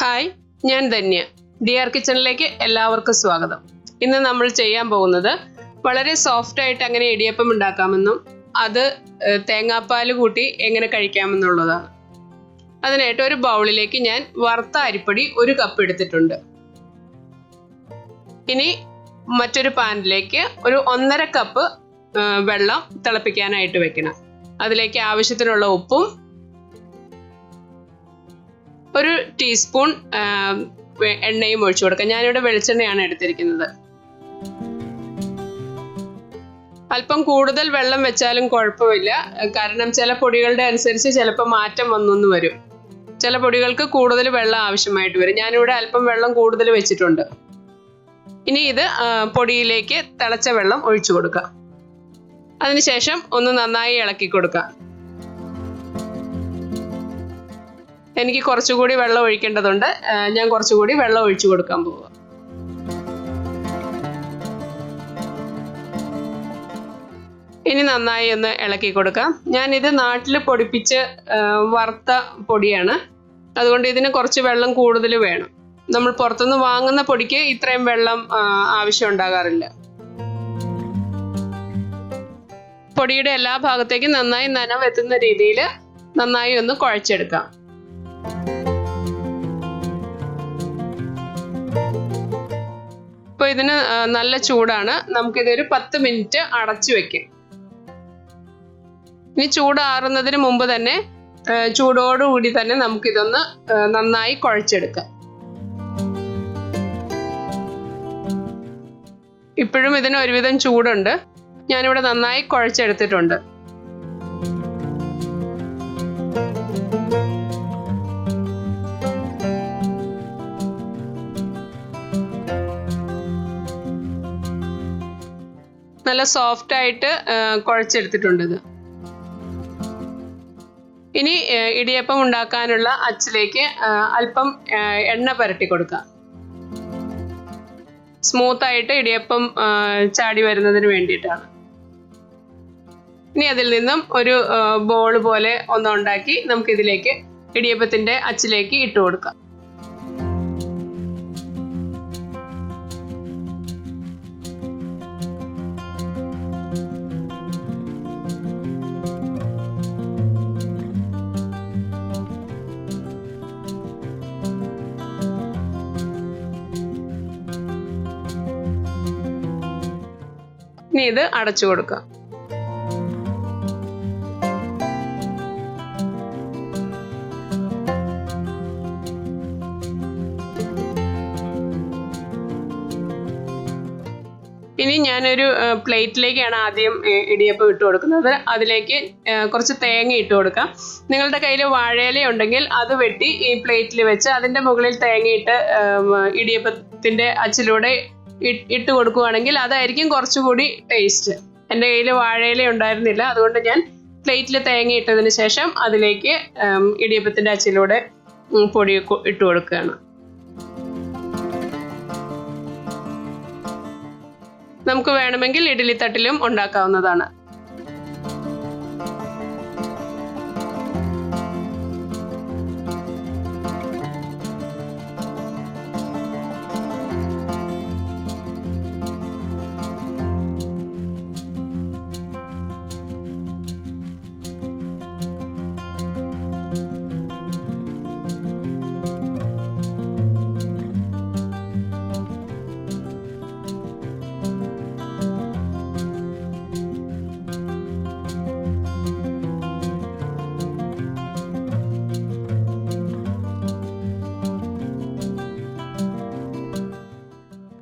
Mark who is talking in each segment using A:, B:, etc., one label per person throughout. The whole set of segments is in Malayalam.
A: ഹായ്, ഞാൻ ധന്യ. ഡിയർ കിച്ചണിലേക്ക് എല്ലാവർക്കും സ്വാഗതം. ഇന്ന് നമ്മൾ ചെയ്യാൻ പോകുന്നത് വളരെ സോഫ്റ്റ് ആയിട്ട് എങ്ങനെ ഇടിയപ്പം ഉണ്ടാക്കാമെന്നും അത് തേങ്ങാപ്പാൽ കൂട്ടി എങ്ങനെ കഴിക്കാമെന്നുള്ളതാണ്. അതിനായിട്ട് ഒരു ബൗളിലേക്ക് ഞാൻ വറുത്ത അരിപ്പൊടി 1 കപ്പ് എടുത്തിട്ടുണ്ട്. ഇനി മറ്റൊരു പാനിലേക്ക് ഒരു 1.5 കപ്പ് വെള്ളം തിളപ്പിക്കാനായിട്ട് വെക്കണം. അതിലേക്ക് ആവശ്യത്തിനുള്ള ഉപ്പും 1 ടീസ്പൂൺ എണ്ണയും ഒഴിച്ചു കൊടുക്കാം. ഞാനിവിടെ വെളിച്ചെണ്ണയാണ് എടുത്തിരിക്കുന്നത്. അല്പം കൂടുതൽ വെള്ളം വെച്ചാലും കുഴപ്പമില്ല, കാരണം ചില പൊടികളുടെ അനുസരിച്ച് ചിലപ്പോൾ മാറ്റം വന്നു വരും. ചില പൊടികൾക്ക് കൂടുതൽ വെള്ളം ആവശ്യമായിട്ട് വരും. ഞാനിവിടെ അല്പം വെള്ളം കൂടുതൽ വെച്ചിട്ടുണ്ട്. ഇനി ഇത് പൊടിയിലേക്ക് തിളച്ച വെള്ളം ഒഴിച്ചു കൊടുക്കാം. അതിനുശേഷം ഒന്ന് നന്നായി ഇളക്കി കൊടുക്കാം. എനിക്ക് കുറച്ചുകൂടി വെള്ളം ഒഴിക്കേണ്ടതുണ്ട്. ഞാൻ കുറച്ചുകൂടി വെള്ളം ഒഴിച്ചു കൊടുക്കാൻ പോവുക. ഇനി നന്നായി ഒന്ന് ഇളക്കി കൊടുക്കാം. ഞാനിത് നാട്ടിൽ പൊടിപ്പിച്ച് വറുത്ത പൊടിയാണ്, അതുകൊണ്ട് ഇതിന് കുറച്ച് വെള്ളം കൂടുതൽ വേണം. നമ്മൾ പുറത്തുനിന്ന് വാങ്ങുന്ന പൊടിക്ക് ഇത്രയും വെള്ളം ആവശ്യം ഉണ്ടാകാറില്ല. പൊടിയുടെ എല്ലാ ഭാഗത്തേക്കും നന്നായി നനവെത്തുന്ന രീതിയിൽ നന്നായി ഒന്ന് കുഴച്ചെടുക്കാം. ഇപ്പോൾ ഇതിന് നല്ല ചൂടാണ്. നമുക്കിതൊരു 10 മിനിറ്റ് അടച്ചു വെക്കാം. ഇനി ചൂടാറുന്നതിന് മുമ്പ് തന്നെ ചൂടോടുകൂടി തന്നെ നമുക്കിതൊന്ന് നന്നായി കുഴച്ചെടുക്കാം. ഇപ്പോഴും ഇതിന് ഒരുവിധം ചൂടുണ്ട്. ഞാനിവിടെ നന്നായി കുഴച്ചെടുത്തിട്ടുണ്ട്. നല്ല സോഫ്റ്റ് ആയിട്ട് കുഴച്ചെടുത്തിട്ടുണ്ട് ഇത്. ഇനി ഇടിയപ്പം ഉണ്ടാക്കാനുള്ള അച്ചിലേക്ക് അല്പം എണ്ണ പുരട്ടി കൊടുക്കാം. സ്മൂത്ത് ആയിട്ട് ഇടിയപ്പം ചാടി വരുന്നതിന് വേണ്ടിയിട്ടാണ്. ഇനി അതിൽ നിന്നും ഒരു ബോൾ പോലെ ഒന്നുണ്ടാക്കി നമുക്കിതിലേക്ക് ഇടിയപ്പത്തിന്റെ അച്ചിലേക്ക് ഇട്ട് കൊടുക്കാം. ഇനി ഇത് അടച്ചു കൊടുക്കാം. ഇനി ഞാനൊരു പ്ലേറ്റിലേക്കാണ് ആദ്യം ഇടിയപ്പം ഇട്ട് കൊടുക്കുന്നത്. അതിലേക്ക് കുറച്ച് തേങ്ങ ഇട്ട് കൊടുക്കാം. നിങ്ങളുടെ കയ്യിൽ വാഴയില ഉണ്ടെങ്കിൽ അത് വെട്ടി ഈ പ്ലേറ്റിൽ വെച്ച് അതിൻ്റെ മുകളിൽ തേങ്ങയിട്ട് ഇടിയപ്പത്തിൻ്റെ അച്ചിലൂടെ ഇട്ട് കൊടുക്കുകയാണെങ്കിൽ അതായിരിക്കും കുറച്ചുകൂടി ടേസ്റ്റ്. എൻ്റെ കയ്യിൽ വാഴയില ഉണ്ടായിരുന്നില്ല, അതുകൊണ്ട് ഞാൻ പ്ലേറ്റിൽ തേങ്ങ ഇട്ടതിന് ശേഷം അതിലേക്ക് ഇടിയപ്പത്തിൻ്റെ അച്ചിലൂടെ പൊടി ഇട്ട് കൊടുക്കുകയാണ്. നമുക്ക് വേണമെങ്കിൽ ഇഡ്ഡലി തട്ടിലും ഉണ്ടാക്കാവുന്നതാണ്.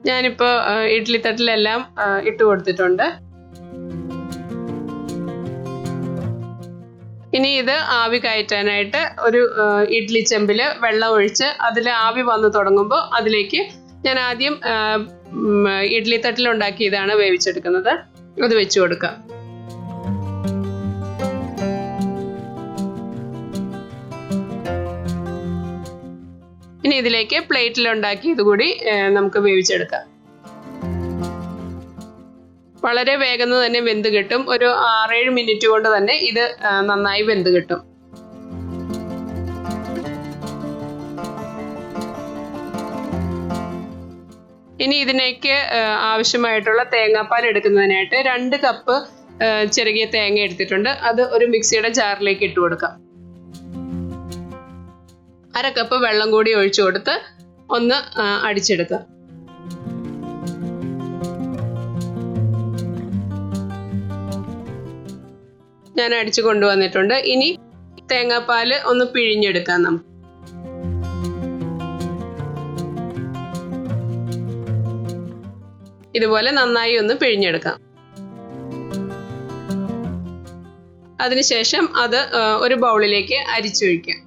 A: ഞാനിപ്പോൾ ഇഡ്ഡലി തട്ടിലെല്ലാം ഇട്ട് കൊടുത്തിട്ടുണ്ട്. ഇനി ഇത് ആവി കയറ്റാനായിട്ട് ഒരു ഇഡ്ഡലി ചെമ്പിൽ വെള്ളം ഒഴിച്ച് അതിൽ ആവി വന്ന് തുടങ്ങുമ്പോൾ അതിലേക്ക് ഞാൻ ആദ്യം ഇഡ്ഡലി തട്ടിലുണ്ടാക്കിയതാണ് വേവിച്ചെടുക്കുന്നത്. അത് വെച്ച് കൊടുക്കാം. ഇനി ഇതിലേക്ക് പ്ലേറ്റിലുണ്ടാക്കിയത് കൂടി നമുക്ക് വേവിച്ചെടുക്കാം. വളരെ വേഗം തന്നെ വെന്ത് കിട്ടും. ഒരു 6-7 മിനിറ്റ് കൊണ്ട് തന്നെ ഇത് നന്നായി വെന്ത് കിട്ടും. ഇനി ഇതിലേക്ക് ആവശ്യമായിട്ടുള്ള തേങ്ങാപ്പാൽ എടുക്കുന്നതിനായിട്ട് 2 കപ്പ് ചെറിയ തേങ്ങ എടുത്തിട്ടുണ്ട്. അത് ഒരു മിക്സിയുടെ ജാറിലേക്ക് ഇട്ട് കൊടുക്കാം. 1/2 കപ്പ് വെള്ളം കൂടി ഒഴിച്ചു കൊടുത്ത് ഒന്ന് അടിച്ചെടുക്കുക. ഞാൻ അടിച്ചു കൊണ്ടുവന്നിട്ടുണ്ട്. ഇനി തേങ്ങാപ്പാൽ ഒന്ന് പിഴിഞ്ഞെടുക്കാം. നമുക്ക് ഇതുപോലെ നന്നായി ഒന്ന് പിഴിഞ്ഞെടുക്കാം. അതിനുശേഷം അത് ഒരു ബൗളിലേക്ക് അരിച്ചൊഴിക്കാം.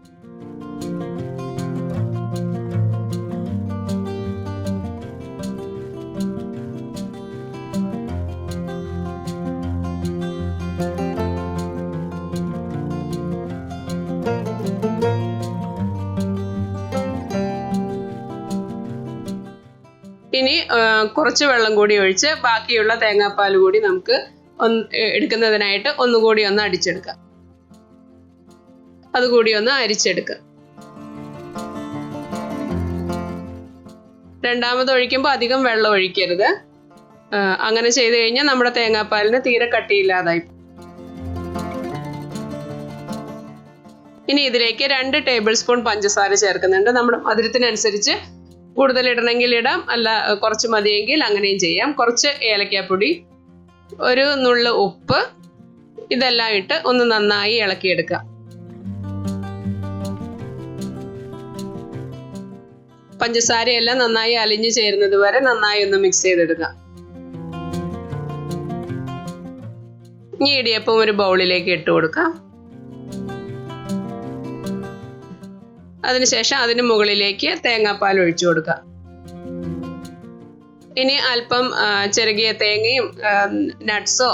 A: ഇനി കുറച്ച് വെള്ളം കൂടി ഒഴിച്ച് ബാക്കിയുള്ള തേങ്ങാപ്പാൽ കൂടി നമുക്ക് എടുക്കുന്നതിനായിട്ട് ഒന്നുകൂടി ഒന്ന് അടിച്ചെടുക്കാം. അതുകൂടി ഒന്ന് അരിച്ചെടുക്കാം. രണ്ടാമത് ഒഴിക്കുമ്പോൾ അധികം വെള്ളം ഒഴിക്കരുത്. അങ്ങനെ ചെയ്തു കഴിഞ്ഞാൽ നമ്മുടെ തേങ്ങാപ്പാലിന് തീരെ കട്ടിയില്ലാതായി. ഇനി ഇതിലേക്ക് 2 ടേബിൾ സ്പൂൺ പഞ്ചസാര ചേർക്കുന്നുണ്ട്. നമ്മുടെ മധുരത്തിനനുസരിച്ച് കൂടുതൽ ഇടണമെങ്കിൽ ഇടാം, അല്ല കുറച്ച് മതിയെങ്കിൽ അങ്ങനെയും ചെയ്യാം. കുറച്ച് ഏലക്കാപ്പൊടി, ഒരു നുള്ള് ഉപ്പ്, ഇതെല്ലാം ഇട്ട് ഒന്ന് നന്നായി ഇളക്കിയെടുക്കുക. പഞ്ചസാരയെല്ലാം നന്നായി അലിഞ്ഞു ചേരുന്നത് വരെ നന്നായി ഒന്ന് മിക്സ് ചെയ്തെടുക്കുക. ഇനി ഇടിയപ്പം ഒരു ബൗളിലേക്ക് ഇട്ട് കൊടുക്കാം. അതിനുശേഷം അതിന് മുകളിലേക്ക് തേങ്ങാപ്പാൽ ഒഴിച്ചു കൊടുക്കുക. ഇനി അല്പം ചെറുകിയ തേങ്ങയും നട്ട്സോ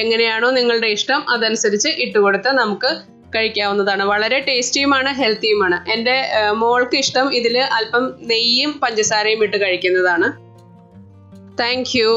A: എങ്ങനെയാണോ നിങ്ങളുടെ ഇഷ്ടം അതനുസരിച്ച് ഇട്ടുകൊടുത്ത് നമുക്ക് കഴിക്കാവുന്നതാണ്. വളരെ ടേസ്റ്റിയുമാണ്, ഹെൽത്തിയുമാണ്. എൻ്റെ മോൾക്ക് ഇഷ്ടം ഇതിൽ അല്പം നെയ്യും പഞ്ചസാരയും ഇട്ട് കഴിക്കുന്നതാണ്. Thank you.